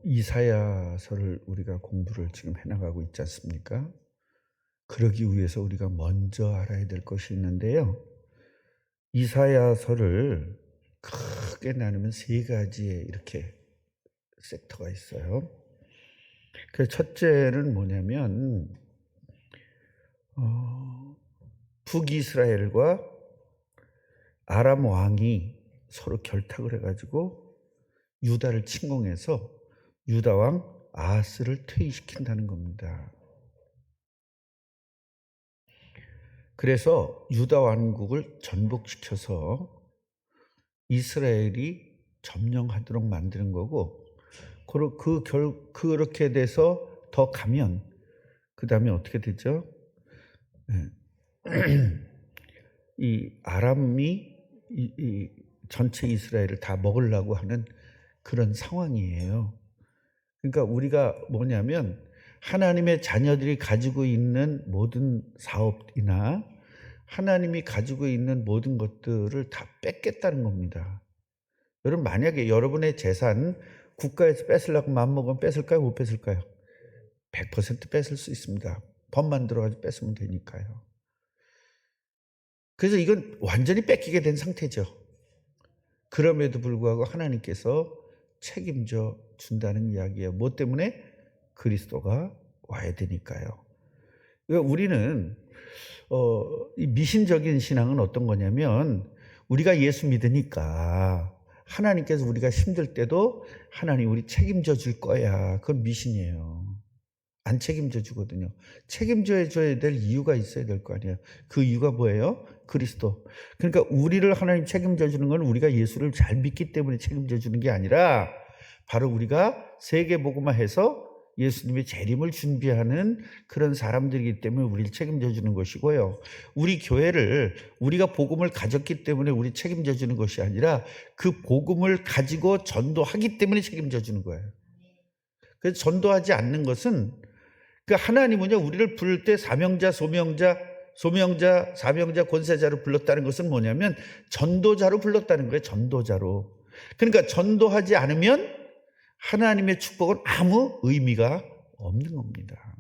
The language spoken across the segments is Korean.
이사야서를 우리가 공부를 지금 해나가고 있지 않습니까? 그러기 위해서 우리가 먼저 알아야 될 것이 있는데요. 이사야서를 크게 나누면 세 가지의 이렇게 섹터가 있어요. 그 첫째는 뭐냐면 북이스라엘과 아람 왕이 서로 결탁을 해가지고 유다를 침공해서 유다 왕 아하스를 퇴위시킨다는 겁니다. 그래서 유다 왕국을 전복시켜서 이스라엘이 점령하도록 만드는 거고, 그렇게 돼서 더 가면 그 다음에 어떻게 되죠? 이 아람이 이 전체 이스라엘을 다 먹으려고 하는 그런 상황이에요. 그러니까 우리가 뭐냐면 하나님의 자녀들이 가지고 있는 모든 사업이나 하나님이 가지고 있는 모든 것들을 다 뺏겠다는 겁니다. 여러분, 만약에 여러분의 재산 국가에서 뺏으려고 마음먹으면 뺏을까요? 못 뺏을까요? 100% 뺏을 수 있습니다. 법 만들어가지고 뺏으면 되니까요. 그래서 이건 완전히 뺏기게 된 상태죠. 그럼에도 불구하고 하나님께서 책임져 준다는 이야기예요. 뭐 때문에? 그리스도가 와야 되니까요. 그러니까 우리는 이 미신적인 신앙은 어떤 거냐면, 우리가 예수 믿으니까 하나님께서 우리가 힘들 때도 하나님 우리 책임져 줄 거야. 그건 미신이에요. 안 책임져 주거든요. 책임져 줘야 될 이유가 있어야 될 거 아니에요. 그 이유가 뭐예요? 그리스도. 그러니까 우리를 하나님 책임져 주는 건 우리가 예수를 잘 믿기 때문에 책임져 주는 게 아니라, 바로 우리가 세계복음화해서 예수님의 재림을 준비하는 그런 사람들이기 때문에 우리를 책임져 주는 것이고요. 우리 교회를 우리가 복음을 가졌기 때문에 우리 책임져 주는 것이 아니라 그 복음을 가지고 전도하기 때문에 책임져 주는 거예요. 그래서 전도하지 않는 것은, 하나님은요, 우리를 부를 때 사명자, 소명자, 사명자, 권세자로 불렀다는 것은 뭐냐면 전도자로 불렀다는 거예요. 전도자로. 그러니까 전도하지 않으면 하나님의 축복은 아무 의미가 없는 겁니다.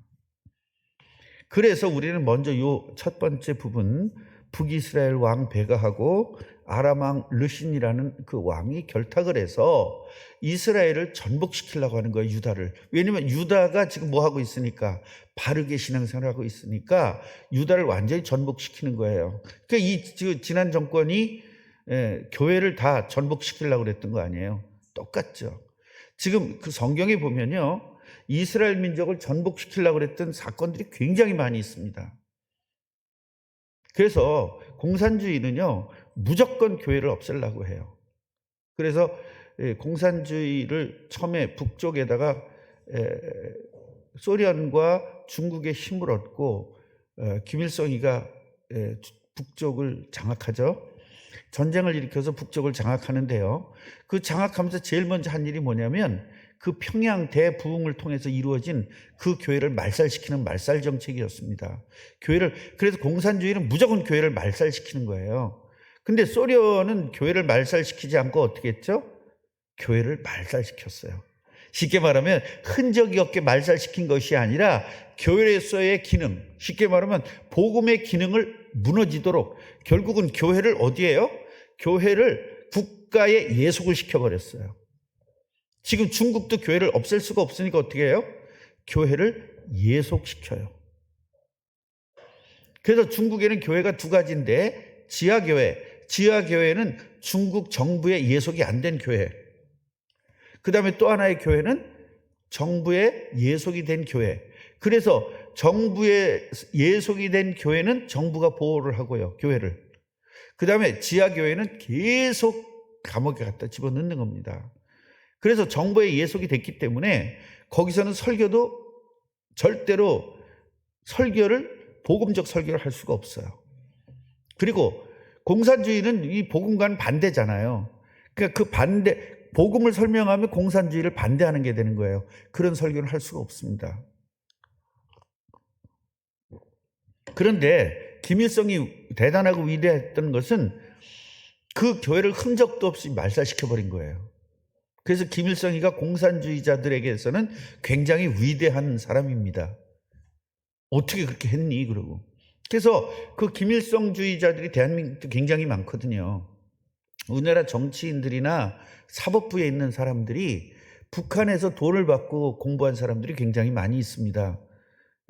그래서 우리는 먼저 요 첫 번째 부분, 북이스라엘 왕 베가하고 아람 왕 르신이라는 그 왕이 결탁을 해서 이스라엘을 전복시키려고 하는 거예요, 유다를. 왜냐면 유다가 지금 뭐 하고 있으니까, 바르게 신앙생활을 하고 있으니까 유다를 완전히 전복시키는 거예요. 그러니까 지난 정권이 교회를 다 전복시키려고 그랬던 거 아니에요. 똑같죠. 지금 그 성경에 보면요, 이스라엘 민족을 전복시키려고 그랬던 사건들이 굉장히 많이 있습니다. 그래서 공산주의는요, 무조건 교회를 없애려고 해요. 그래서 공산주의를 처음에 북쪽에다가 소련과 중국의 힘을 얻고 김일성이가 북쪽을 장악하죠. 전쟁을 일으켜서 북쪽을 장악하는데요. 그 장악하면서 제일 먼저 한 일이 뭐냐면, 그 평양 대부흥을 통해서 이루어진 그 교회를 말살시키는 말살 정책이었습니다. 그래서 공산주의는 무조건 교회를 말살시키는 거예요. 근데 소련은 교회를 말살시키지 않고 어떻게 했죠? 교회를 말살시켰어요. 쉽게 말하면 흔적이 없게 말살시킨 것이 아니라 교회에서의 기능, 쉽게 말하면 복음의 기능을 무너지도록, 결국은 교회를 어디에요? 교회를 국가에 예속을 시켜버렸어요. 지금 중국도 교회를 없앨 수가 없으니까 어떻게 해요? 교회를 예속시켜요. 그래서 중국에는 교회가 두 가지인데, 지하교회는 중국 정부의 예속이 안 된 교회. 그 다음에 또 하나의 교회는 정부의 예속이 된 교회. 그래서 정부의 예속이 된 교회는 정부가 보호를 하고요, 교회를. 그 다음에 지하교회는 계속 감옥에 갖다 집어넣는 겁니다. 그래서 정부의 예속이 됐기 때문에 거기서는 설교도 절대로 복음적 설교를 할 수가 없어요. 그리고 공산주의는 이 복음과는 반대잖아요. 그러니까 복음을 설명하면 공산주의를 반대하는 게 되는 거예요. 그런 설교를 할 수가 없습니다. 그런데 김일성이 대단하고 위대했던 것은 그 교회를 흔적도 없이 말살시켜버린 거예요. 그래서 김일성이가 공산주의자들에게서는 굉장히 위대한 사람입니다. 어떻게 그렇게 했니? 그러고. 그래서 그 김일성주의자들이 대한민국도 굉장히 많거든요. 우리나라 정치인들이나 사법부에 있는 사람들이 북한에서 돈을 받고 공부한 사람들이 굉장히 많이 있습니다.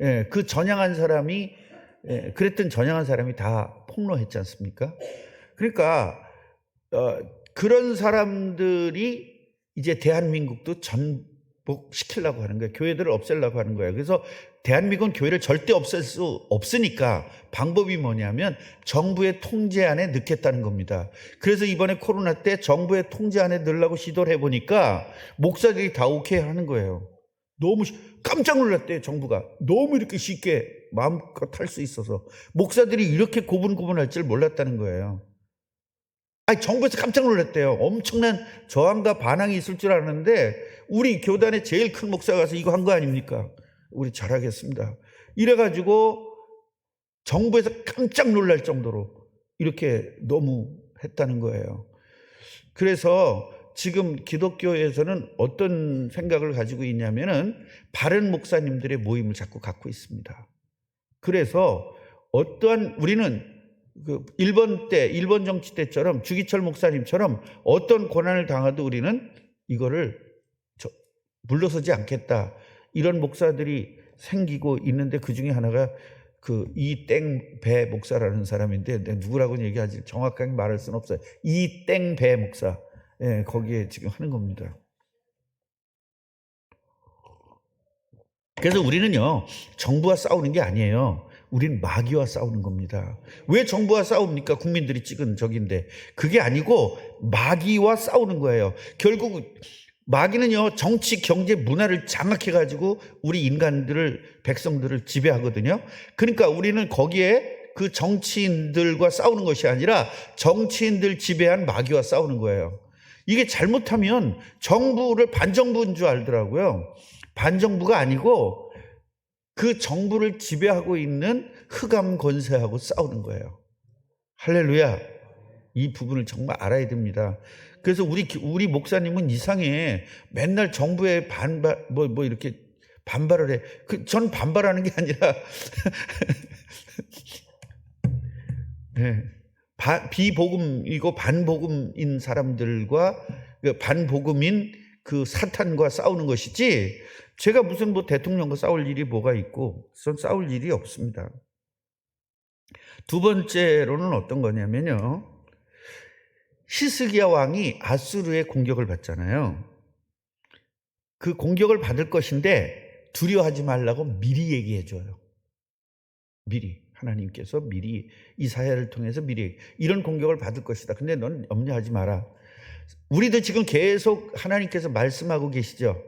예, 그 전향한 사람이, 그랬던 전향한 사람이 다 폭로했지 않습니까? 그러니까 그런 사람들이 이제 대한민국도 전복시키려고 하는 거예요. 교회들을 없애려고 하는 거예요. 그래서 대한민국은 교회를 절대 없앨 수 없으니까 방법이 뭐냐면 정부의 통제 안에 넣겠다는 겁니다. 그래서 이번에 코로나 때 정부의 통제 안에 넣으려고 시도를 해보니까 목사들이 다 오케이 하는 거예요. 너무 깜짝 놀랐대요. 정부가 너무 이렇게 쉽게 마음껏 할 수 있어서. 목사들이 이렇게 고분고분할 줄 몰랐다는 거예요. 아니, 정부에서 깜짝 놀랐대요. 엄청난 저항과 반항이 있을 줄 알았는데 우리 교단의 제일 큰 목사가 가서 이거 한 거 아닙니까? 우리 잘하겠습니다. 이래가지고 정부에서 깜짝 놀랄 정도로 이렇게 너무 했다는 거예요. 그래서 지금 기독교에서는 어떤 생각을 가지고 있냐면은 바른 목사님들의 모임을 자꾸 갖고 있습니다. 그래서 어떠한 우리는 그 일본 정치 때처럼 주기철 목사님처럼 어떤 고난을 당해도 우리는 이거를 물러서지 않겠다. 이런 목사들이 생기고 있는데 그 중에 하나가 그 이땡배 목사라는 사람인데 누구라고는 얘기하지 정확하게 말할 수는 없어요. 이땡배 목사. 예, 거기에 지금 하는 겁니다. 그래서 우리는요, 정부와 싸우는 게 아니에요. 우린 마귀와 싸우는 겁니다. 왜 정부와 싸웁니까? 국민들이 찍은 적인데. 그게 아니고 마귀와 싸우는 거예요. 결국 마귀는요, 정치, 경제, 문화를 장악해가지고 우리 인간들을, 백성들을 지배하거든요. 그러니까 우리는 거기에 그 정치인들과 싸우는 것이 아니라 정치인들 지배한 마귀와 싸우는 거예요. 이게 잘못하면 정부를 반정부인 줄 알더라고요. 반정부가 아니고 그 정부를 지배하고 있는 흑암 권세하고 싸우는 거예요. 할렐루야. 이 부분을 정말 알아야 됩니다. 그래서 우리 목사님은 이상해. 맨날 정부에 이렇게 반발을 해. 전 반발하는 게 아니라 네. 비복음이고 반복음인 사람들과 반복음인 그 사탄과 싸우는 것이지 제가 무슨 대통령과 싸울 일이 뭐가 있고 전 싸울 일이 없습니다. 두 번째로는 어떤 거냐면요. 히스기야 왕이 아수르의 공격을 받잖아요. 그 공격을 받을 것인데 두려워하지 말라고 미리 얘기해줘요. 미리. 하나님께서 미리 이사야를 통해서 미리 이런 공격을 받을 것이다. 근데 넌 염려하지 마라. 우리도 지금 계속 하나님께서 말씀하고 계시죠.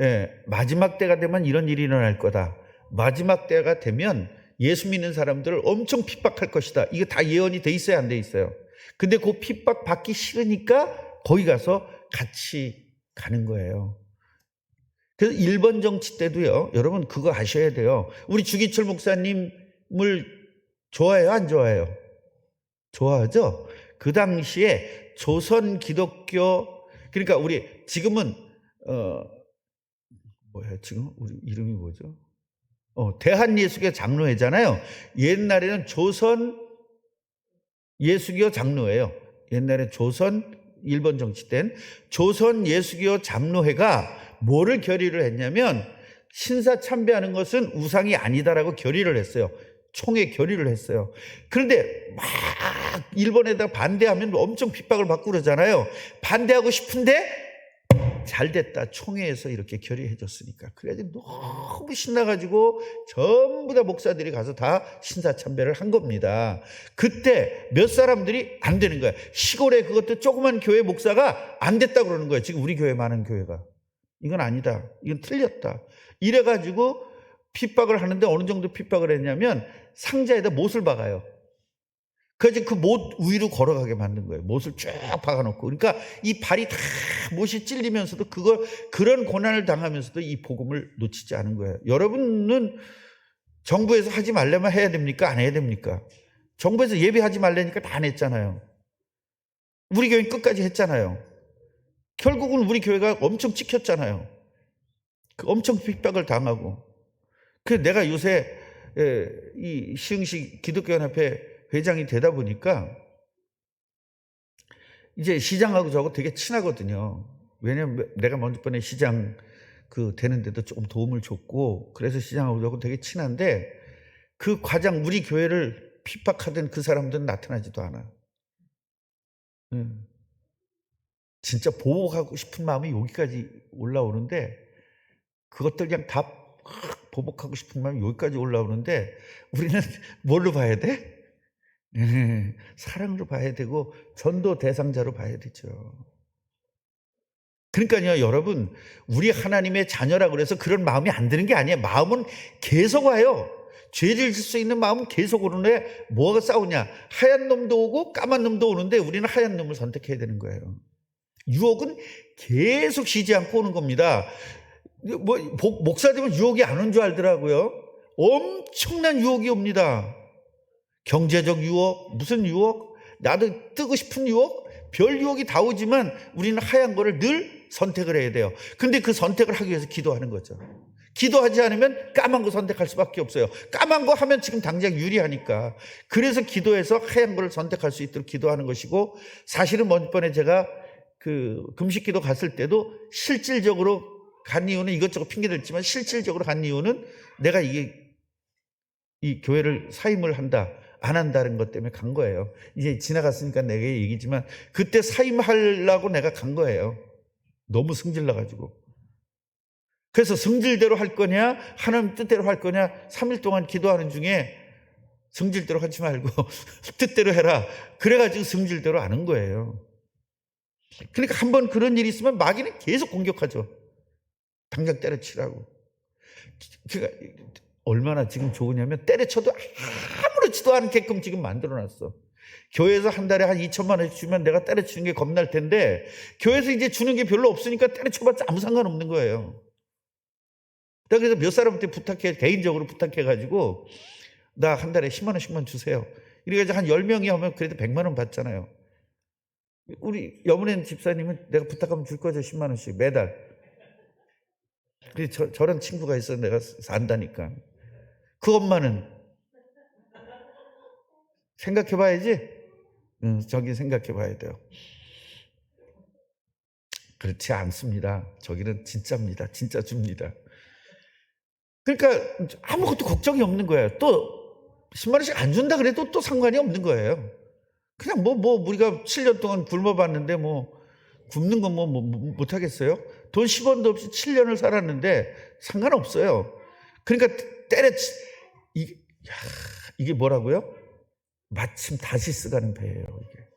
예, 마지막 때가 되면 이런 일이 일어날 거다. 마지막 때가 되면 예수 믿는 사람들을 엄청 핍박할 것이다. 이거 다 예언이 돼 있어요, 안 돼 있어요? 근데 그 핍박 받기 싫으니까 거기 가서 같이 가는 거예요. 그래서 일본 정치 때도요, 여러분 그거 아셔야 돼요. 우리 주기철 목사님을 좋아해요, 안 좋아해요? 좋아하죠? 그 당시에 조선 기독교, 그러니까 우리 지금은 지금 우리 이름이 뭐죠? 대한예수교 장로회잖아요. 옛날에는 조선 예수교 장로회예요. 옛날에 일본 정치 때는 조선 예수교 장로회가 뭐를 결의를 했냐면 신사 참배하는 것은 우상이 아니다라고 결의를 했어요. 총회 결의를 했어요. 그런데 막 일본에다 반대하면 엄청 핍박을 받고 그러잖아요. 반대하고 싶은데 잘 됐다. 총회에서 이렇게 결의해 줬으니까. 그래가지고 너무 신나가지고 전부 다 목사들이 가서 다 신사참배를 한 겁니다. 그때 몇 사람들이 안 되는 거야. 시골에 그것도 조그만 교회 목사가 안 됐다 그러는 거예요. 지금 우리 교회 많은 교회가. 이건 아니다. 이건 틀렸다. 이래가지고 핍박을 하는데 어느 정도 핍박을 했냐면 상자에다 못을 박아요. 그래서 그 못 위로 걸어가게 만든 거예요. 못을 쭉 박아놓고. 그러니까 이 발이 다 못이 찔리면서도 그런 고난을 당하면서도 이 복음을 놓치지 않은 거예요. 여러분은 정부에서 하지 말려면 해야 됩니까? 안 해야 됩니까? 정부에서 예배하지 말라니까 다 안 했잖아요. 우리 교회는 끝까지 했잖아요. 결국은 우리 교회가 엄청 찍혔잖아요. 엄청 핍박을 당하고. 그래서 내가 요새 이 시흥시 기독교연합회 회장이 되다 보니까 이제 시장하고 저하고 되게 친하거든요. 왜냐면 내가 먼저 번에 시장 되는데도 조금 도움을 줬고, 그래서 시장하고 저하고 되게 친한데, 그 과장 우리 교회를 핍박하던 그 사람들은 나타나지도 않아. 진짜 보복하고 싶은 마음이 여기까지 올라오는데, 그것들 그냥 다 보복하고 싶은 마음이 여기까지 올라오는데, 우리는 뭘로 봐야 돼? 사랑으로 봐야 되고 전도 대상자로 봐야 되죠. 그러니까요, 여러분, 우리 하나님의 자녀라고 그래서 그런 마음이 안 드는 게 아니에요. 마음은 계속 와요. 죄를 질 수 있는 마음은 계속 오는데 뭐가 싸우냐? 하얀 놈도 오고 까만 놈도 오는데 우리는 하얀 놈을 선택해야 되는 거예요. 유혹은 계속 쉬지 않고 오는 겁니다. 목사 되면 유혹이 안 온 줄 알더라고요. 엄청난 유혹이 옵니다. 경제적 유혹, 무슨 유혹, 나도 뜨고 싶은 유혹, 별 유혹이 다 오지만 우리는 하얀 거를 늘 선택을 해야 돼요. 근데 그 선택을 하기 위해서 기도하는 거죠. 기도하지 않으면 까만 거 선택할 수밖에 없어요. 까만 거 하면 지금 당장 유리하니까. 그래서 기도해서 하얀 거를 선택할 수 있도록 기도하는 것이고, 사실은 먼번에 제가 금식기도 갔을 때도 실질적으로 간 이유는, 이것저것 핑계댔지만 실질적으로 간 이유는 내가 이 교회를 사임을 한다, 안 한다는 것 때문에 간 거예요. 이제 지나갔으니까 내게 얘기지만 그때 사임하려고 내가 간 거예요. 너무 승질나가지고. 그래서 성질대로 할 거냐, 하나님 뜻대로 할 거냐, 3일 동안 기도하는 중에 성질대로 하지 말고 뜻대로 해라. 그래가지고 성질대로 안 한 거예요. 그러니까 한번 그런 일이 있으면 마귀는 계속 공격하죠. 당장 때려치라고. 그러니까 얼마나 지금 좋으냐면 때려쳐도 아무렇지도 않게끔 지금 만들어놨어. 교회에서 한 달에 한 2천만 원씩 주면 내가 때려치는 게 겁날 텐데, 교회에서 이제 주는 게 별로 없으니까 때려쳐봤자 아무 상관없는 거예요. 그래서 몇 사람한테 개인적으로 부탁해가지고 나 한 달에 10만 원씩만 주세요. 이래가지고 한 10명이 하면 그래도 100만 원 받잖아요. 우리 여문현 집사님은 내가 부탁하면 줄 거죠. 10만 원씩 매달. 그래서 저런 친구가 있어. 내가 산다니까. 그 엄마는 생각해봐야지. 저기 생각해봐야 돼요. 그렇지 않습니다. 저기는 진짜입니다. 진짜 줍니다. 그러니까 아무것도 걱정이 없는 거예요. 또 10만 원씩 안 준다 그래도 또 상관이 없는 거예요. 그냥 우리가 7년 동안 굶어봤는데 굶는 건 못하겠어요? 돈 10원도 없이 7년을 살았는데 상관없어요. 그러니까 이게 뭐라고요? 마침 다시 쓰가는 배예요. 이게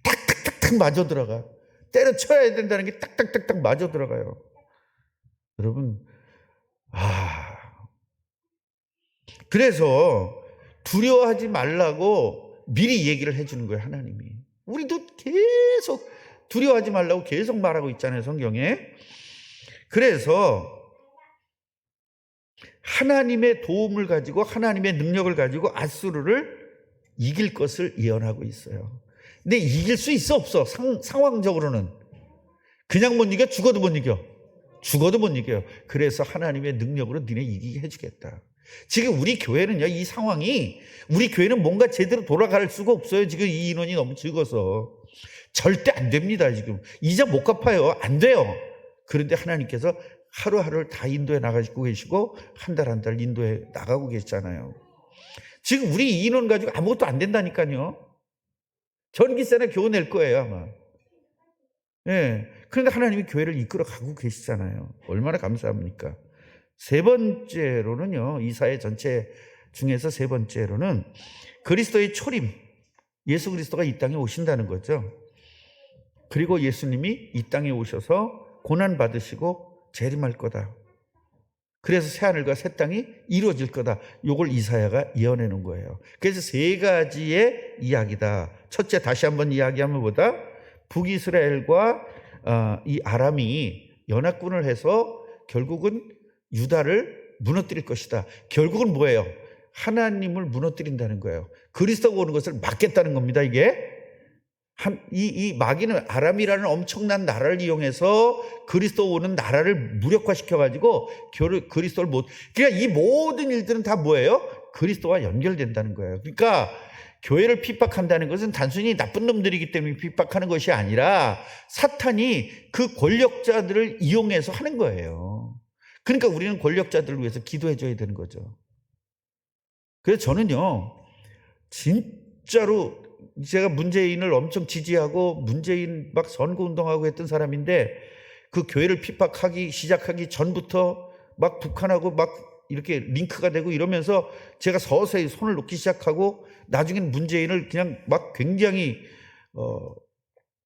탁탁탁탁 맞아 들어가. 때려쳐야 된다는 게 딱딱딱딱 맞아 들어가요. 여러분, 그래서 두려워하지 말라고 미리 얘기를 해주는 거예요, 하나님이. 우리도 계속 두려워하지 말라고 계속 말하고 있잖아요, 성경에. 그래서 하나님의 도움을 가지고, 하나님의 능력을 가지고 아수르를 이길 것을 예언하고 있어요. 근데 이길 수 있어, 없어? 상황적으로는. 그냥 못 이겨? 죽어도 못 이겨. 죽어도 못 이겨요. 그래서 하나님의 능력으로 니네 이기게 해주겠다. 지금 우리 교회는요, 이 상황이, 우리 교회는 뭔가 제대로 돌아갈 수가 없어요. 지금 이 인원이 너무 적어서. 절대 안 됩니다, 지금. 이자 못 갚아요. 안 돼요. 그런데 하나님께서 하루하루를 다 인도에 나가고 계시고, 한 달 한 달 인도에 나가고 계시잖아요. 지금 우리 이 인원 가지고 아무것도 안 된다니까요. 전기세나 겨우 낼 거예요, 아마. 예. 그런데 하나님이 교회를 이끌어 가고 계시잖아요. 얼마나 감사합니까? 세 번째로는요, 이사회 전체 중에서 세 번째로는 그리스도의 초림, 예수 그리스도가 이 땅에 오신다는 거죠. 그리고 예수님이 이 땅에 오셔서 고난 받으시고 재림할 거다. 그래서 새하늘과 새 땅이 이루어질 거다. 이걸 이사야가 예언해 놓은 거예요. 그래서 세 가지의 이야기다. 첫째, 다시 한번 이야기하면 뭐다? 북이스라엘과 이 아람이 연합군을 해서 결국은 유다를 무너뜨릴 것이다. 결국은 뭐예요? 하나님을 무너뜨린다는 거예요. 그리스도가 오는 것을 막겠다는 겁니다, 이게. 이 마귀는 아람이라는 엄청난 나라를 이용해서 그리스도 오는 나라를 무력화시켜가지고 그리스도를 그러니까 이 모든 일들은 다 뭐예요? 그리스도와 연결된다는 거예요. 그러니까 교회를 핍박한다는 것은 단순히 나쁜 놈들이기 때문에 핍박하는 것이 아니라 사탄이 그 권력자들을 이용해서 하는 거예요. 그러니까 우리는 권력자들을 위해서 기도해 줘야 되는 거죠. 그래서 저는요, 진짜로 제가 문재인을 엄청 지지하고 문재인 막 선거운동하고 했던 사람인데 그 교회를 핍박하기 시작하기 전부터 막 북한하고 막 이렇게 링크가 되고 이러면서 제가 서서히 손을 놓기 시작하고 나중엔 문재인을 그냥 막 굉장히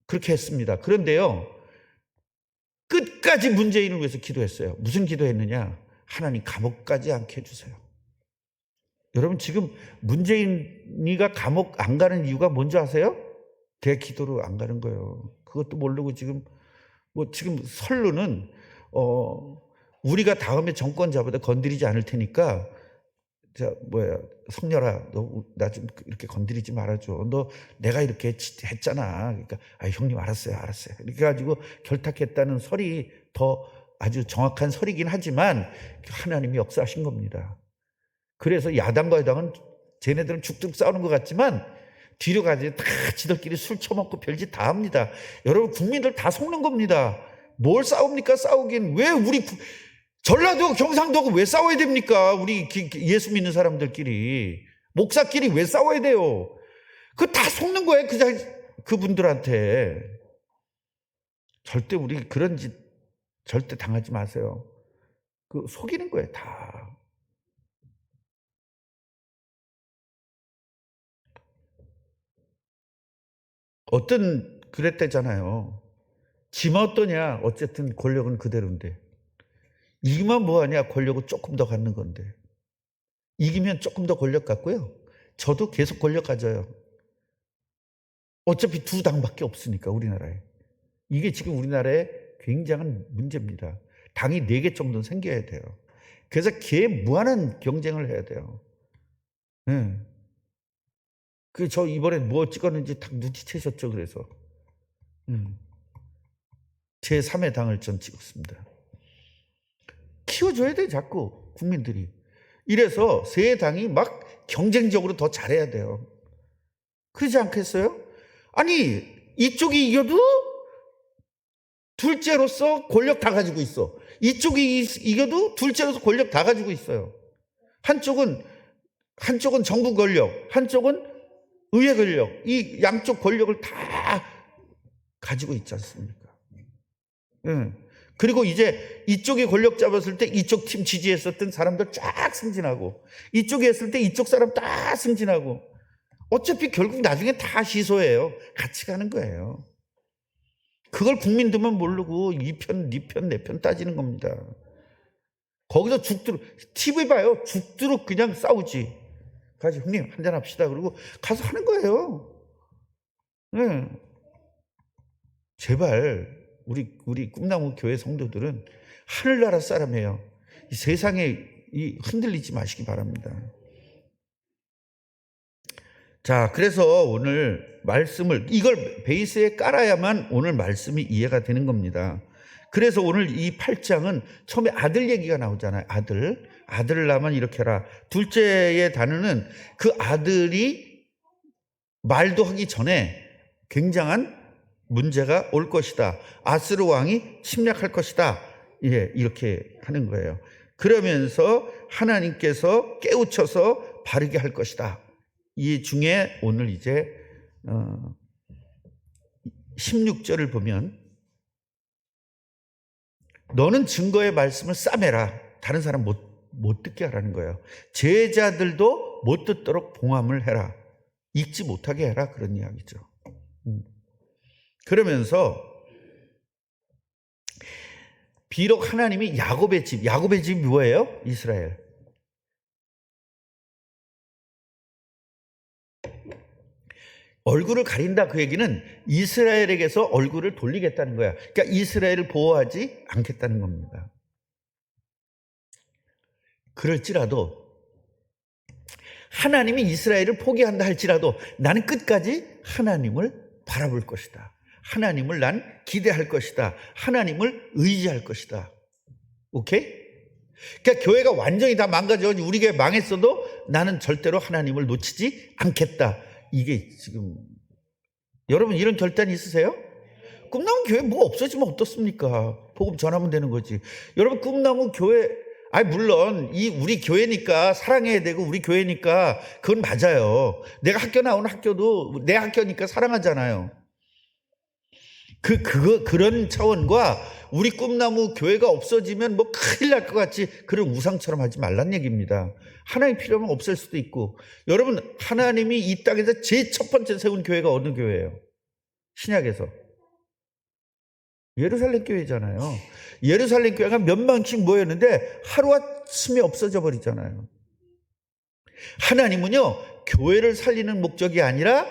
그렇게 했습니다. 그런데요, 끝까지 문재인을 위해서 기도했어요. 무슨 기도했느냐? 하나님 감옥 가지 않게 해주세요. 여러분 지금 문재인이가 감옥 안 가는 이유가 뭔지 아세요? 대기도로 안 가는 거예요. 그것도 모르고 지금 지금 선루는 우리가 다음에 정권 잡아도 건드리지 않을 테니까 성렬아 너 나 좀 이렇게 건드리지 말아줘. 너 내가 이렇게 했잖아. 그러니까 형님 알았어요. 이렇게 가지고 결탁했다는 설이 더 아주 정확한 설이긴 하지만 하나님이 역사하신 겁니다. 그래서 야당과 여당은 쟤네들은 죽죽 싸우는 것 같지만 뒤로 가지 다 지들끼리 술 처먹고 별짓 다 합니다. 여러분 국민들 다 속는 겁니다. 뭘 싸웁니까? 싸우긴 왜 우리 전라도 경상도하고 왜 싸워야 됩니까? 우리 예수 믿는 사람들끼리 목사끼리 왜 싸워야 돼요? 그거 다 속는 거예요. 그분들한테 절대 우리 그런 짓 절대 당하지 마세요. 그 속이는 거예요 다. 그랬대잖아요. 지만 어떠냐? 어쨌든 권력은 그대로인데. 이기면 뭐하냐? 권력을 조금 더 갖는 건데. 이기면 조금 더 권력 갖고요. 저도 계속 권력 가져요. 어차피 두 당밖에 없으니까 우리나라에. 이게 지금 우리나라의 굉장한 문제입니다. 당이 4개 정도는 생겨야 돼요. 그래서 무한한 경쟁을 해야 돼요. 네. 저 이번에 뭐 찍었는지 딱 눈치채셨죠? 그래서 제3의 당을 전 찍었습니다. 키워줘야 돼 자꾸 국민들이. 이래서 세 당이 막 경쟁적으로 더 잘해야 돼요. 그러지 않겠어요? 아니 이쪽이 이겨도 둘째로서 권력 다 가지고 있어. 이쪽이 이겨도 둘째로서 권력 다 가지고 있어요. 한쪽은 정부 권력, 한쪽은 의회 권력, 이 양쪽 권력을 다 가지고 있지 않습니까? 그리고 이제 이쪽이 권력 잡았을 때 이쪽 팀 지지했었던 사람들 쫙 승진하고 이쪽이 했을 때 이쪽 사람 다 승진하고 어차피 결국 나중에 다 시소예요. 같이 가는 거예요. 그걸 국민들만 모르고 이 편, 네 편, 내 편 따지는 겁니다. 거기서 TV 봐요. 죽도록 그냥 싸우지. 가서 형님 한잔 합시다. 그리고 가서 하는 거예요. 네. 제발 우리 꿈나무 교회 성도들은 하늘나라 사람이에요. 이 세상에 흔들리지 마시기 바랍니다. 자, 그래서 오늘 말씀을 이걸 베이스에 깔아야만 오늘 말씀이 이해가 되는 겁니다. 그래서 오늘 이 8장은 처음에 아들 얘기가 나오잖아요. 아들을 낳으면 이렇게 해라. 둘째의 단어는 그 아들이 말도 하기 전에 굉장한 문제가 올 것이다. 아스루 왕이 침략할 것이다. 예, 이렇게 하는 거예요. 그러면서 하나님께서 깨우쳐서 바르게 할 것이다. 이 중에 오늘 이제 16절을 보면 너는 증거의 말씀을 싸매라. 다른 사람 못 듣게 하라는 거예요. 제자들도 못 듣도록 봉함을 해라. 읽지 못하게 해라. 그런 이야기죠. 그러면서 비록 하나님이 야곱의 집이 뭐예요? 이스라엘. 얼굴을 가린다 그 얘기는 이스라엘에게서 얼굴을 돌리겠다는 거야. 그러니까 이스라엘을 보호하지 않겠다는 겁니다. 그럴지라도 하나님이 이스라엘을 포기한다 할지라도 나는 끝까지 하나님을 바라볼 것이다. 하나님을 난 기대할 것이다. 하나님을 의지할 것이다. 오케이? 그러니까 교회가 완전히 다 망가져가지고 우리 교회 망했어도 나는 절대로 하나님을 놓치지 않겠다. 이게 지금 여러분 이런 결단이 있으세요? 꿈나무 교회 뭐 없어지면 어떻습니까? 복음 전하면 되는 거지. 여러분 꿈나무 교회 물론 우리 교회니까 사랑해야 되고 우리 교회니까 그건 맞아요. 내가 학교 나오는 학교도 내 학교니까 사랑하잖아요. 그런 차원과 우리 꿈나무 교회가 없어지면 뭐 큰일 날 것 같이 그런 우상처럼 하지 말란 얘기입니다. 하나님 필요하면 없앨 수도 있고. 여러분 하나님이 이 땅에서 제일 첫 번째 세운 교회가 어느 교회예요? 신약에서 예루살렘 교회잖아요. 예루살렘 교회가 몇만씩 모였는데 하루아침에 없어져 버리잖아요. 하나님은요 교회를 살리는 목적이 아니라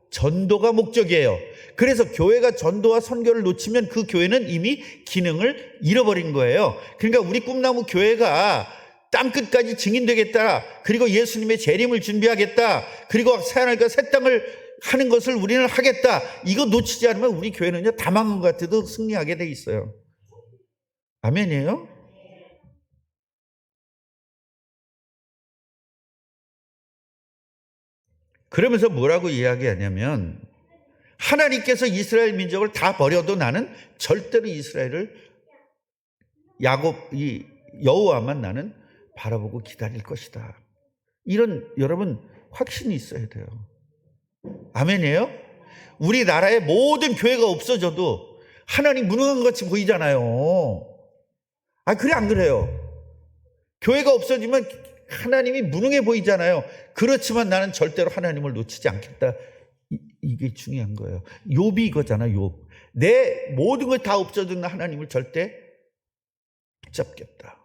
전도가 목적이에요. 그래서 교회가 전도와 선교를 놓치면 그 교회는 이미 기능을 잃어버린 거예요. 그러니까 우리 꿈나무 교회가 땅끝까지 증인되겠다. 그리고 예수님의 재림을 준비하겠다. 그리고 새하늘과 새 땅을 하는 것을 우리는 하겠다. 이거 놓치지 않으면 우리 교회는요 다 망한 것 같아도 승리하게 돼 있어요. 아멘이에요? 그러면서 뭐라고 이야기하냐면 하나님께서 이스라엘 민족을 다 버려도 나는 절대로 이스라엘을 이 여호와만 나는 바라보고 기다릴 것이다. 이런 여러분 확신이 있어야 돼요. 아멘이에요? 우리나라의 모든 교회가 없어져도 하나님 무능한 것 같이 보이잖아요. 그래 안 그래요? 교회가 없어지면 하나님이 무능해 보이잖아요. 그렇지만 나는 절대로 하나님을 놓치지 않겠다. 이게 중요한 거예요. 욥이 이거잖아. 욥. 내 모든 걸 다 없어지는 하나님을 절대 붙잡겠다.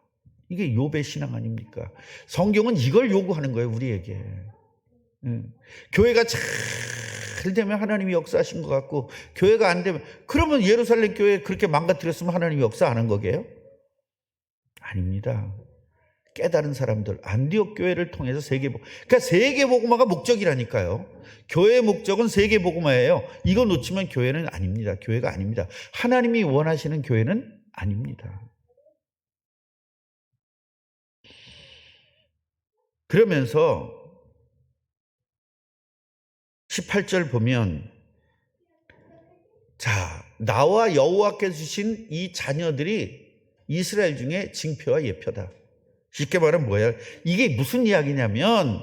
이게 욥의 신앙 아닙니까? 성경은 이걸 요구하는 거예요. 우리에게. 교회가 잘 되면 하나님이 역사하신 것 같고 교회가 안 되면 그러면 예루살렘 교회 그렇게 망가뜨렸으면 하나님이 역사 안 한 거게요? 아닙니다. 깨달은 사람들 안디옥 교회를 통해서 그러니까 세계복음화가 목적이라니까요. 교회의 목적은 세계복음화예요. 이거 놓치면 교회는 아닙니다. 교회가 아닙니다. 하나님이 원하시는 교회는 아닙니다. 그러면서 18절 보면 나와 여호와께서 주신 이 자녀들이 이스라엘 중에 징표와 예표다. 쉽게 말하면 뭐예요? 이게 무슨 이야기냐면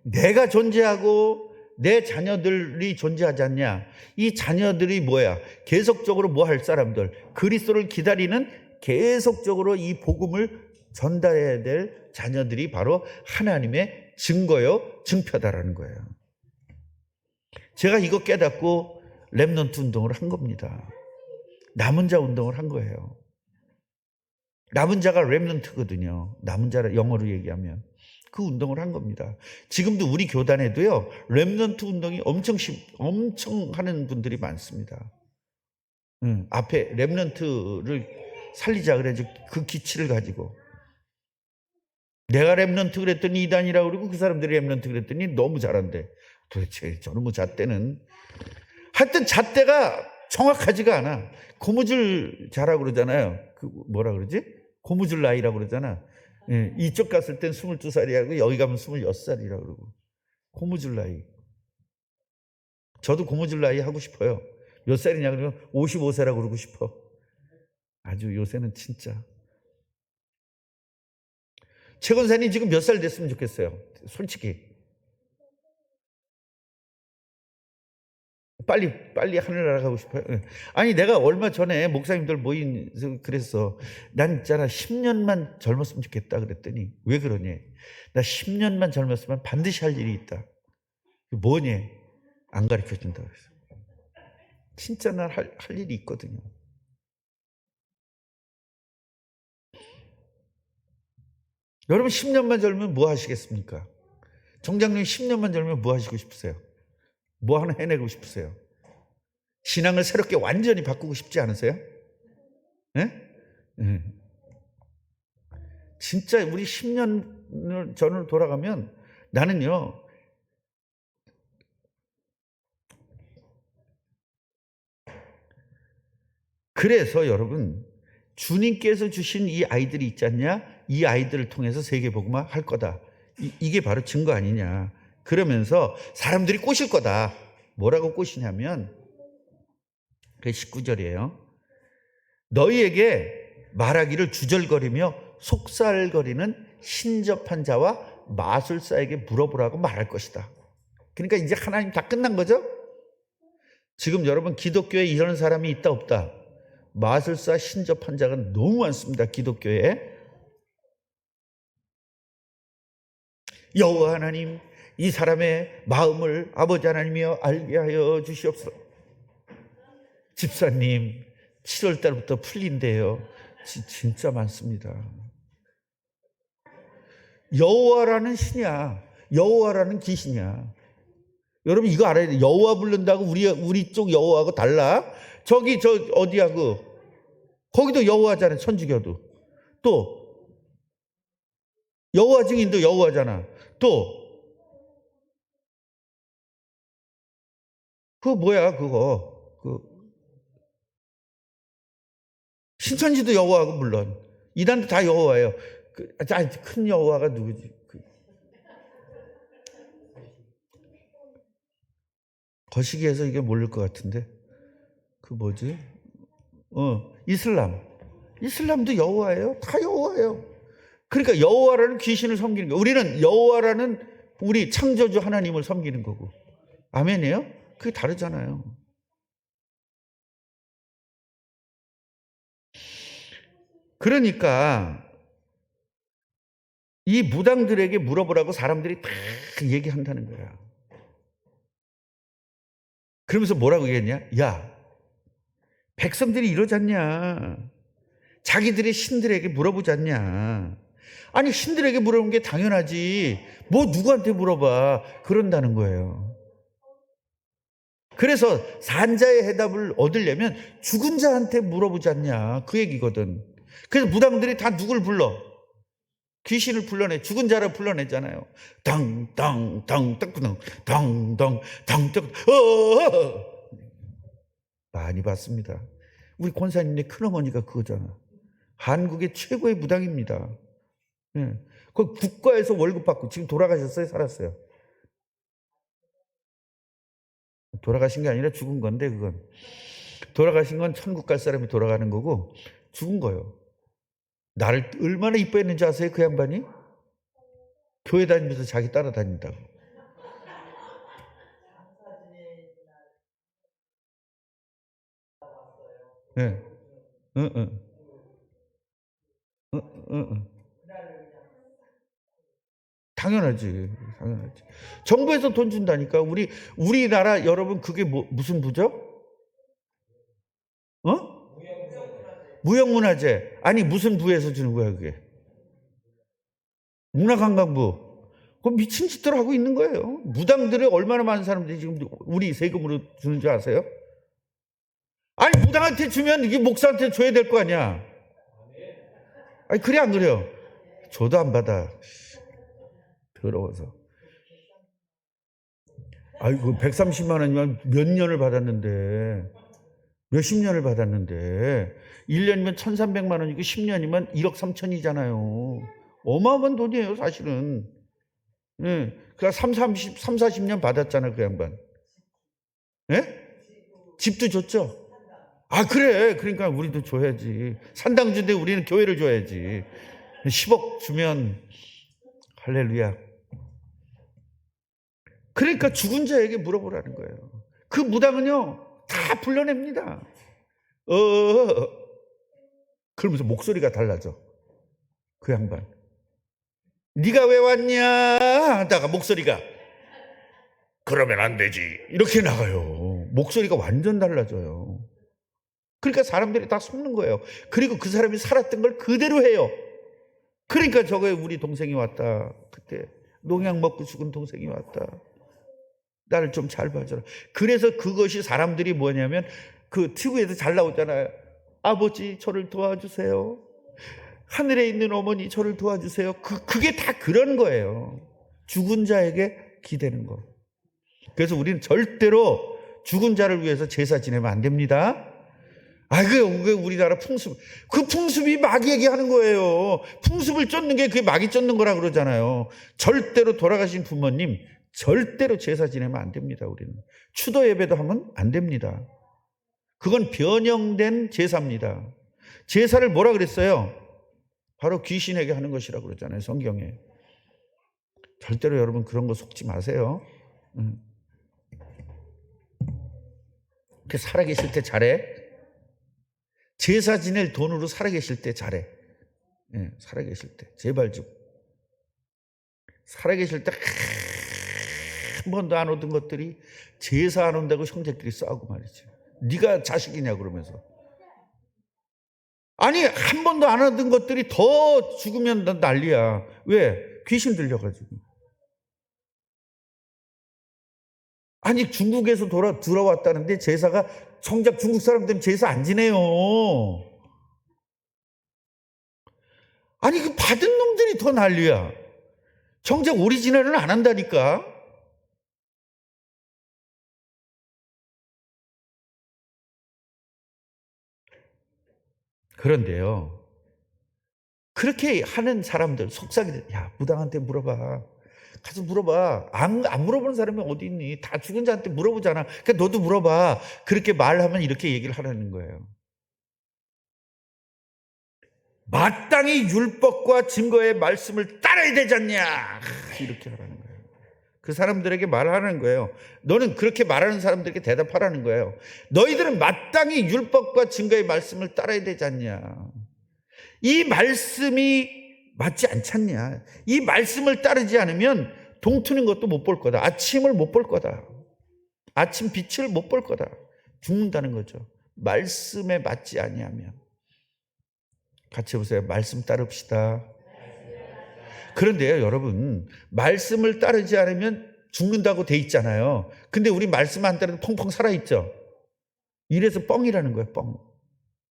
내가 존재하고 내 자녀들이 존재하지 않냐. 이 자녀들이 뭐야? 계속적으로 뭐 할 사람들? 그리스도를 기다리는 계속적으로 이 복음을 전달해야 될 자녀들이 바로 하나님의 증거요, 증표다라는 거예요. 제가 이거 깨닫고 렘넌트 운동을 한 겁니다. 남은 자 운동을 한 거예요. 남은 자가 렘넌트거든요. 남은 자를 영어로 얘기하면 그 운동을 한 겁니다. 지금도 우리 교단에도요 렘넌트 운동이 엄청 하는 분들이 많습니다. 앞에 렘넌트를 살리자 그래가지고 그 기치를 가지고 내가 렘넌트 그랬더니 이단이라고 그러고 그 사람들이 렘넌트 그랬더니 너무 잘한대. 도대체 저는 뭐 잣대는 하여튼 잣대가 정확하지가 않아. 고무줄 자라고 그러잖아요. 뭐라 그러지? 고무줄 나이라고 그러잖아. 이쪽 갔을 땐 22살이라고 여기 가면 26살이라고 그러고. 고무줄 나이. 저도 고무줄 나이 하고 싶어요. 몇 살이냐 그러면 55세라고 그러고 싶어. 아주 요새는 진짜. 최 권사님 지금 몇 살 됐으면 좋겠어요? 솔직히. 빨리 하늘 날아가고 싶어요. 아니 내가 얼마 전에 목사님들 모임에서 그랬어. 난 있잖아 10년만 젊었으면 좋겠다 그랬더니 왜 그러니? 나 10년만 젊었으면 반드시 할 일이 있다. 뭐니? 안 가르쳐준다 그랬어. 진짜 난 할 일이 있거든요. 여러분 10년만 젊으면 뭐 하시겠습니까? 정장님 10년만 젊으면 뭐 하시고 싶으세요? 뭐 하나 해내고 싶으세요? 신앙을 새롭게 완전히 바꾸고 싶지 않으세요? 네? 진짜 우리 10년 전으로 돌아가면 나는요 그래서 여러분, 주님께서 주신 이 아이들이 있지 않냐? 이 아이들을 통해서 세계복음화 할 거다. 이게 바로 증거 아니냐. 그러면서 사람들이 꼬실 거다. 뭐라고 꼬시냐면 그 19절이에요. 너희에게 말하기를 주절거리며 속살거리는 신접한 자와 마술사에게 물어보라고 말할 것이다. 그러니까 이제 하나님 다 끝난 거죠? 지금 여러분 기독교에 이런 사람이 있다 없다? 마술사 신접한 자가 너무 많습니다. 기독교에. 여호와 하나님, 이 사람의 마음을 아버지 하나님이여 알게 하여 주시옵소서. 집사님 7월 달부터 풀린대요. 진짜 많습니다. 여호와라는 신이야. 여호와라는 귀신이야. 여러분 이거 알아야 돼. 여호와 부른다고 우리 쪽 여호와하고 달라. 저기 저 어디야 거기도 여호와잖아요. 천주교도. 또 여호와 증인도 여호와잖아. 또 그거 뭐야 그거. 신천지도 여호와고 물론 이단도 다 여호와예요. 큰 여호와가 누구지? 거시기에서 이게 모를 것 같은데 그 뭐지? 이슬람도 여호와예요. 다 여호와예요. 그러니까 여호와라는 귀신을 섬기는 거예요. 우리는 여호와라는 우리 창조주 하나님을 섬기는 거고. 아멘이에요? 그게 다르잖아요. 그러니까 이 무당들에게 물어보라고 사람들이 다 얘기한다는 거야. 그러면서 뭐라고 얘기했냐? 야, 백성들이 이러지 않냐? 자기들의 신들에게 물어보지 않냐? 아니 신들에게 물어보는 게 당연하지. 뭐 누구한테 물어봐. 그런다는 거예요. 그래서 산자의 해답을 얻으려면 죽은 자한테 물어보지 않냐. 그 얘기거든. 그래서 무당들이 다 누굴 불러? 귀신을 불러내. 죽은 자를 불러내잖아요. 많이 봤습니다. 우리 권사님네 큰어머니가 그거잖아. 한국의 최고의 무당입니다. 예. 그 국가에서 월급 받고 지금 돌아가셨어요? 살았어요? 돌아가신 게 아니라 죽은 건데 그건. 돌아가신 건 천국 갈 사람이 돌아가는 거고 죽은 거예요. 나를 얼마나 이뻐했는지 아세요? 그 양반이? 교회 다니면서 자기 따라다닌다고. 네. 당연하지. 정부에서 돈 준다니까. 우리나라 여러분 그게 무슨 부죠? 무형문화재. 아니 무슨 부에서 주는 거야 그게? 문화관광부. 그 미친 짓들 하고 있는 거예요. 무당들이 얼마나 많은 사람들이 지금 우리 세금으로 주는 줄 아세요? 아니 무당한테 주면 이게 목사한테 줘야 될 거 아니야. 아니 그래 안 그래요? 줘도 안 받아. 더러워서. 아이고 130만 원이면 몇 년을 받았는데 몇십 년을 받았는데 1년이면 1,300만 원이고 10년이면 1억 3천이잖아요. 어마어마한 돈이에요 사실은. 예. 그러니까 40년 받았잖아 그 양반. 예? 집도 줬죠. 아 그래. 그러니까 우리도 줘야지. 산당주인데 우리는 교회를 줘야지. 10억 주면 할렐루야. 그러니까 죽은 자에게 물어보라는 거예요. 그 무당은요 다 불러냅니다. 그러면서 목소리가 달라져. 그 양반. 네가 왜 왔냐 하다가 목소리가 그러면 안 되지 이렇게 나가요. 목소리가 완전 달라져요. 그러니까 사람들이 다 속는 거예요. 그리고 그 사람이 살았던 걸 그대로 해요. 그러니까 저거에 우리 동생이 왔다. 그때 농약 먹고 죽은 동생이 왔다. 나를 좀 잘 봐줘라. 그래서 그것이 사람들이 뭐냐면 그 TV에도 잘 나오잖아요. 아버지 저를 도와주세요. 하늘에 있는 어머니 저를 도와주세요. 그게 다 그런 거예요. 죽은 자에게 기대는 거. 그래서 우리는 절대로 죽은 자를 위해서 제사 지내면 안 됩니다. 그게 우리나라 풍습. 그 풍습이 마귀에게 하는 거예요. 풍습을 쫓는 게 그게 마귀 쫓는 거라 그러잖아요. 절대로 돌아가신 부모님, 절대로 제사 지내면 안 됩니다, 우리는. 추도 예배도 하면 안 됩니다. 그건 변형된 제사입니다. 제사를 뭐라 그랬어요? 바로 귀신에게 하는 것이라고 그러잖아요, 성경에. 절대로 여러분 그런 거 속지 마세요. 살아계실 때 잘해. 제사 지낼 돈으로 살아계실 때 잘해. 살아계실 때. 제발 좀. 살아계실 때 한 번도 안 얻은 것들이 제사 안 온다고 형제끼리 싸우고 말이지. 네가 자식이냐 그러면서. 아니 한 번도 안 얻은 것들이 더 죽으면 난리야. 왜? 귀신 들려가지고. 아니 중국에서 들어왔다는데 제사가 정작 중국 사람들은 제사 안 지내요. 아니 그 받은 놈들이 더 난리야. 정작 오리지널은 안 한다니까. 그런데요, 그렇게 하는 사람들, 속삭이들, 야 무당한테 물어봐. 가서 물어봐. 안 물어보는 사람이 어디 있니? 다 죽은 자한테 물어보잖아. 그러니까 너도 물어봐. 그렇게 말하면 이렇게 얘기를 하라는 거예요. 마땅히 율법과 증거의 말씀을 따라야 되지 않냐, 이렇게 하라는 거예요. 그 사람들에게 말하는 거예요. 너는 그렇게 말하는 사람들에게 대답하라는 거예요. 너희들은 마땅히 율법과 증거의 말씀을 따라야 되지 않냐. 이 말씀이 맞지 않잖냐. 이 말씀을 따르지 않으면 동트는 것도 못 볼 거다. 아침을 못 볼 거다. 아침 빛을 못 볼 거다. 죽는다는 거죠. 말씀에 맞지 아니하면. 같이 해보세요. 말씀 따릅시다. 그런데요, 여러분, 말씀을 따르지 않으면 죽는다고 돼 있잖아요. 근데 우리 말씀 안 따르면 펑펑 살아있죠. 이래서 뻥이라는 거예요, 뻥.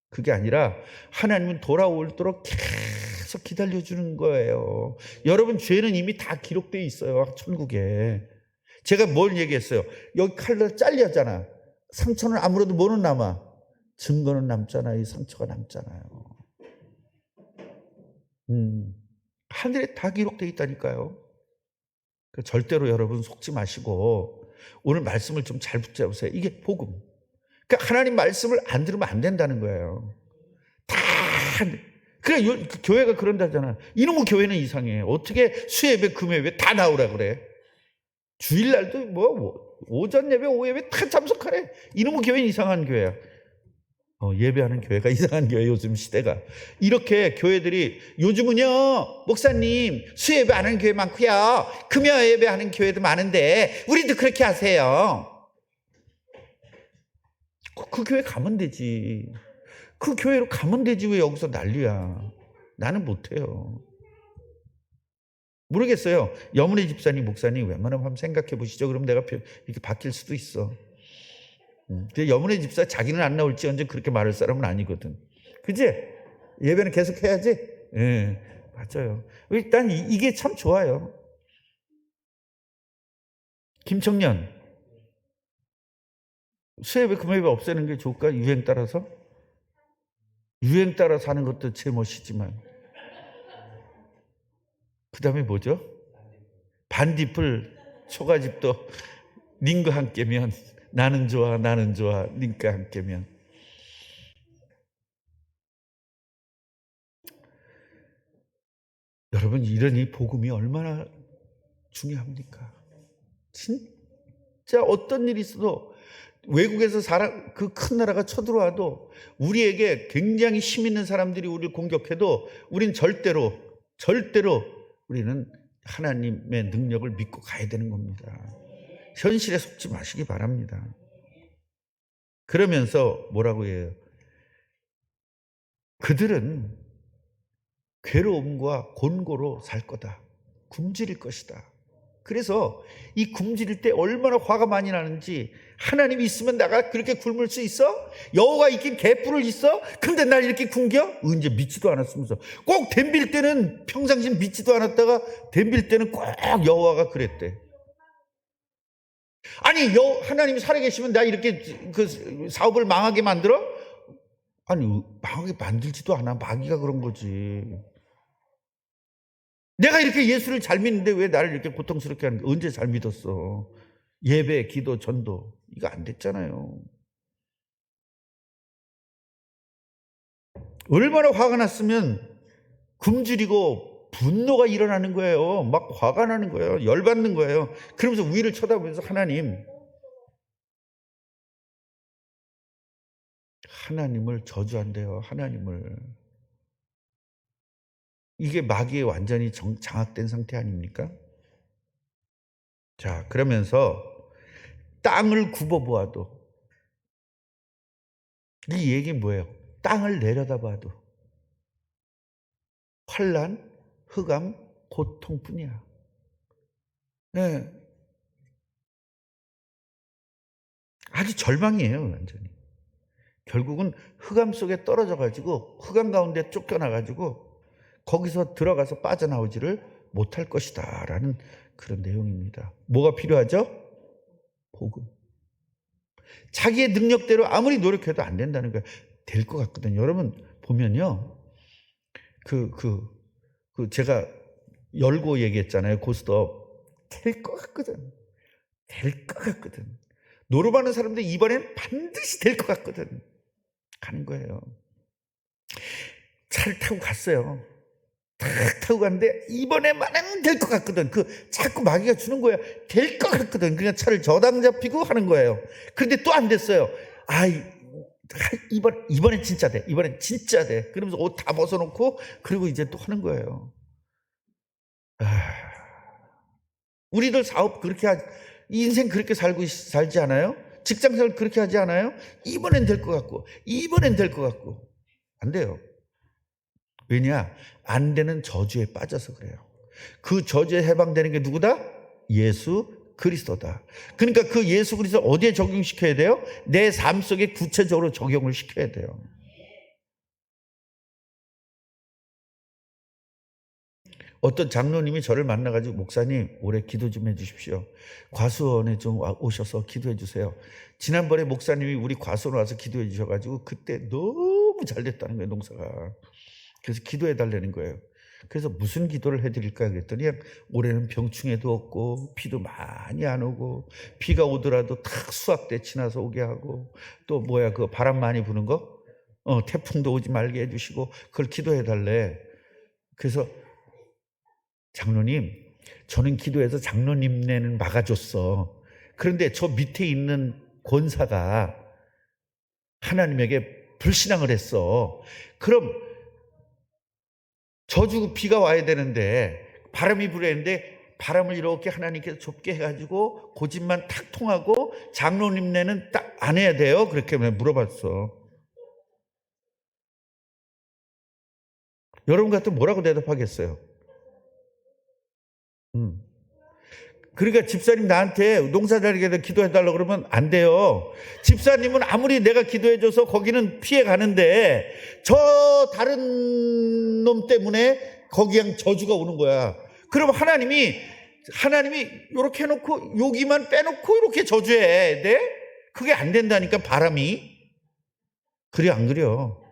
그게 아니라 하나님은 돌아오도록 계속 기다려주는 거예요. 여러분 죄는 이미 다 기록되어 있어요, 천국에. 제가 뭘 얘기했어요? 여기 칼로 잘렸잖아. 상처는 아무래도 뭐는 남아? 증거는 남잖아요. 이 상처가 남잖아요. 하늘에 다 기록되어 있다니까요. 절대로 여러분 속지 마시고 오늘 말씀을 좀 잘 붙잡으세요. 이게 복음. 그러니까 하나님 말씀을 안 들으면 안 된다는 거예요. 다. 그래, 교회가 그런다잖아. 이놈의 교회는 이상해. 어떻게 수예배, 금예배 다 나오라 그래. 주일날도 오전 예배, 오후 예배 다 참석하래. 이놈의 교회는 이상한 교회야. 예배하는 교회가 이상한 교회, 요즘 시대가. 이렇게 교회들이 요즘은요, 목사님 수예배 안 하는 교회 많고요, 금요 예배 하는 교회도 많은데 우리도 그렇게 하세요. 그 교회 가면 되지. 그 교회로 가면 되지. 왜 여기서 난리야. 나는 못해요. 모르겠어요. 여문의 집사님, 목사님 웬만하면 한번 생각해 보시죠. 그럼 내가 이렇게 바뀔 수도 있어. 근데 여문의 집사 자기는 안 나올지언정 그렇게 말할 사람은 아니거든. 그지? 예배는 계속 해야지. 예, 맞아요. 일단 이게 참 좋아요. 김청년, 수예배, 금요예배 없애는 게 좋을까? 유행 따라서? 유행 따라 사는 것도 제 멋이지만. 그 다음에 뭐죠? 반딧불, 초가집도 님과 함께면 나는 좋아, 나는 좋아, 님과 함께면. 여러분, 이런 이 복음이 얼마나 중요합니까? 진짜 어떤 일이 있어도 외국에서 그 큰 나라가 쳐들어와도 우리에게 굉장히 힘 있는 사람들이 우리를 공격해도 우린 절대로 우리는 하나님의 능력을 믿고 가야 되는 겁니다. 현실에 속지 마시기 바랍니다. 그러면서 뭐라고 해요? 그들은 괴로움과 곤고로 살 거다. 굶주릴 것이다. 그래서 이 굶주릴 때 얼마나 화가 많이 나는지, 하나님이 있으면 내가 그렇게 굶을 수 있어? 여호와 있긴 개뿔을 있어? 근데 날 이렇게 굶겨? 이제 믿지도 않았으면서. 꼭 덤빌 때는 평상시 믿지도 않았다가 덤빌 때는 꼭 여호와가 그랬대. 아니 하나님이 살아계시면 내가 이렇게 그 사업을 망하게 만들어? 아니 망하게 만들지도 않아. 마귀가 그런 거지. 내가 이렇게 예수를 잘 믿는데 왜 나를 이렇게 고통스럽게 하는 거야? 언제 잘 믿었어? 예배, 기도, 전도 이거 안 됐잖아요. 얼마나 화가 났으면 굶주리고 분노가 일어나는 거예요. 막 화가 나는 거예요. 열받는 거예요. 그러면서 위를 쳐다보면서 하나님을 저주한대요. 하나님을. 이게 마귀에 완전히 장악된 상태 아닙니까? 자, 그러면서 땅을 굽어보아도 이 얘기 뭐예요? 땅을 내려다봐도 환난, 흑암, 고통뿐이야. 네. 아주 절망이에요, 완전히. 결국은 흑암 속에 떨어져가지고 흑암 가운데 쫓겨나가지고 거기서 들어가서 빠져나오지를 못할 것이다 라는 그런 내용입니다. 뭐가 필요하죠? 복음. 자기의 능력대로 아무리 노력해도 안 된다는 거예요. 될 것 같거든요. 여러분 보면요. 제가 열고 얘기했잖아요. 고스톱. 될 것 같거든. 될 것 같거든. 노름하는 사람들 이번엔 반드시 될 것 같거든. 가는 거예요. 차를 타고 갔어요. 탁 타고 갔는데 이번에만은 될 것 같거든. 자꾸 마귀가 주는 거야. 될 것 같거든. 그냥 차를 저당 잡히고 하는 거예요. 그런데 또 안 됐어요. 이번엔 진짜 돼. 이번엔 진짜 돼. 그러면서 옷 다 벗어놓고 그리고 이제 또 하는 거예요. 우리들 사업 그렇게 인생 그렇게 살지 않아요? 직장생활 그렇게 하지 않아요? 이번엔 될 것 같고 이번엔 될 것 같고 안 돼요. 왜냐? 안 되는 저주에 빠져서 그래요. 그 저주에 해방되는 게 누구다? 예수 그리스도다. 그러니까 그 예수 그리스도 어디에 적용시켜야 돼요? 내 삶 속에 구체적으로 적용을 시켜야 돼요. 어떤 장로님이 저를 만나가지고 목사님 올해 기도 좀 해주십시오. 과수원에 좀 오셔서 기도해 주세요. 지난번에 목사님이 우리 과수원 와서 기도해 주셔가지고 그때 너무 잘 됐다는 거예요. 농사가. 그래서 기도해 달라는 거예요. 그래서 무슨 기도를 해드릴까 그랬더니 올해는 병충해도 없고 비도 많이 안 오고 비가 오더라도 탁 수확대 지나서 오게 하고 또 그 바람 많이 부는 거 태풍도 오지 말게 해주시고 그걸 기도해 달래. 그래서 장로님 저는 기도해서 장로님네는 막아줬어. 그런데 저 밑에 있는 권사가 하나님에게 불신앙을 했어. 그럼 저주 비가 와야 되는데 바람이 불었는데 바람을 이렇게 하나님께서 좁게 해가지고 고집만 탁 통하고 장로님네는 딱 안 해야 돼요? 그렇게 물어봤어. 여러분 같으면 뭐라고 대답하겠어요? 그러니까 집사님 나한테 농사자리에 기도해달라고 그러면 안 돼요. 집사님은 아무리 내가 기도해줘서 거기는 피해 가는데 저 다른 놈 때문에 거기 그냥 저주가 오는 거야. 그럼 하나님이 이렇게 해놓고 여기만 빼놓고 이렇게 저주해. 네? 그게 안 된다니까 바람이. 그래 안 그래요?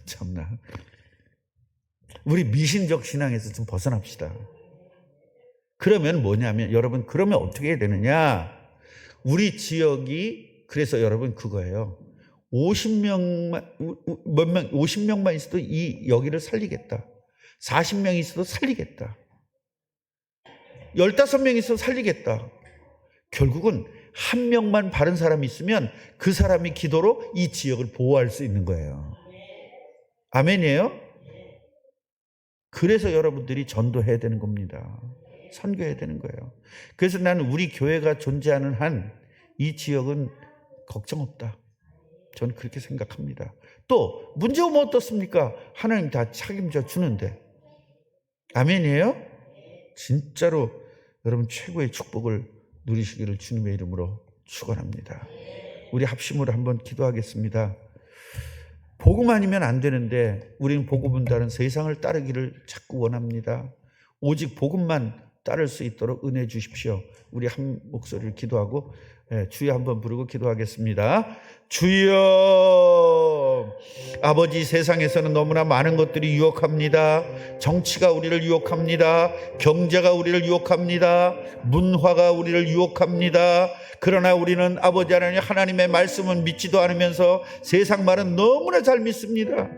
참나. 우리 미신적 신앙에서 좀 벗어납시다. 그러면 뭐냐면 여러분 그러면 어떻게 해야 되느냐? 우리 지역이 그래서 여러분 그거예요. 50명만 있어도 여기를 살리겠다. 40명이 있어도 살리겠다. 15명이 있어도 살리겠다. 결국은 한 명만 바른 사람이 있으면 그 사람이 기도로 이 지역을 보호할 수 있는 거예요. 아멘이에요? 그래서 여러분들이 전도해야 되는 겁니다. 선교해야 되는 거예요. 그래서 나는 우리 교회가 존재하는 한 이 지역은 걱정 없다. 저는 그렇게 생각합니다. 또 문제 오면 어떻습니까? 하나님 다 책임져 주는데. 아멘이에요? 진짜로 여러분 최고의 축복을 누리시기를 주님의 이름으로 축원합니다. 우리 합심으로 한번 기도하겠습니다. 복음 아니면 안 되는데 우리는 복음은 다른 세상을 따르기를 자꾸 원합니다. 오직 복음만 따를 수 있도록 은혜 주십시오. 우리 한 목소리를 기도하고 주여 한번 부르고 기도하겠습니다. 주여. 아버지, 세상에서는 너무나 많은 것들이 유혹합니다. 정치가 우리를 유혹합니다. 경제가 우리를 유혹합니다. 문화가 우리를 유혹합니다. 그러나 우리는 아버지 하나님, 하나님의 말씀은 믿지도 않으면서 세상 말은 너무나 잘 믿습니다.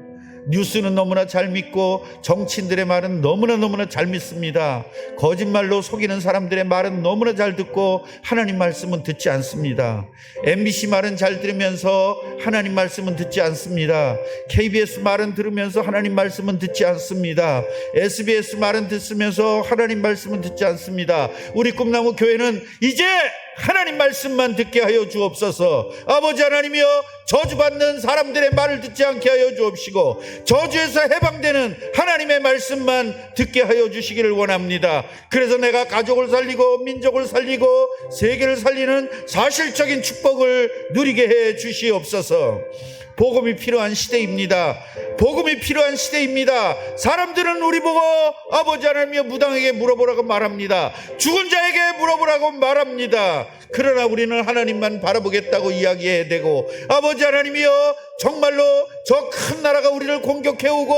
뉴스는 너무나 잘 믿고 정치인들의 말은 너무나 잘 믿습니다. 거짓말로 속이는 사람들의 말은 너무나 잘 듣고 하나님 말씀은 듣지 않습니다. MBC 말은 잘 들으면서 하나님 말씀은 듣지 않습니다. KBS 말은 들으면서 하나님 말씀은 듣지 않습니다. SBS 말은 듣으면서 하나님 말씀은 듣지 않습니다. 우리 꿈나무 교회는 이제 하나님 말씀만 듣게 하여 주옵소서. 아버지 하나님이여, 저주받는 사람들의 말을 듣지 않게 하여 주옵시고 저주에서 해방되는 하나님의 말씀만 듣게 하여 주시기를 원합니다. 그래서 내가 가족을 살리고 민족을 살리고 세계를 살리는 사실적인 축복을 누리게 해 주시옵소서. 복음이 필요한 시대입니다. 복음이 필요한 시대입니다. 사람들은 우리 보고 아버지 하나님이여 무당에게 물어보라고 말합니다. 죽은 자에게 물어보라고 말합니다. 그러나 우리는 하나님만 바라보겠다고 이야기해야 되고, 아버지 하나님이여, 정말로 저 큰 나라가 우리를 공격해오고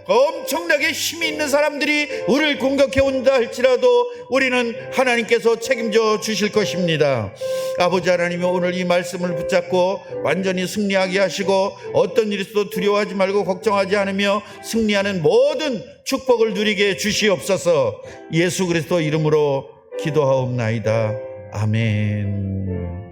엄청나게 힘이 있는 사람들이 우리를 공격해온다 할지라도 우리는 하나님께서 책임져 주실 것입니다. 아버지 하나님이 오늘 이 말씀을 붙잡고 완전히 승리하게 하시고 어떤 일이 있어도 두려워하지 말고 걱정하지 않으며 승리하는 모든 축복을 누리게 주시옵소서. 예수 그리스도 이름으로 기도하옵나이다. 아멘.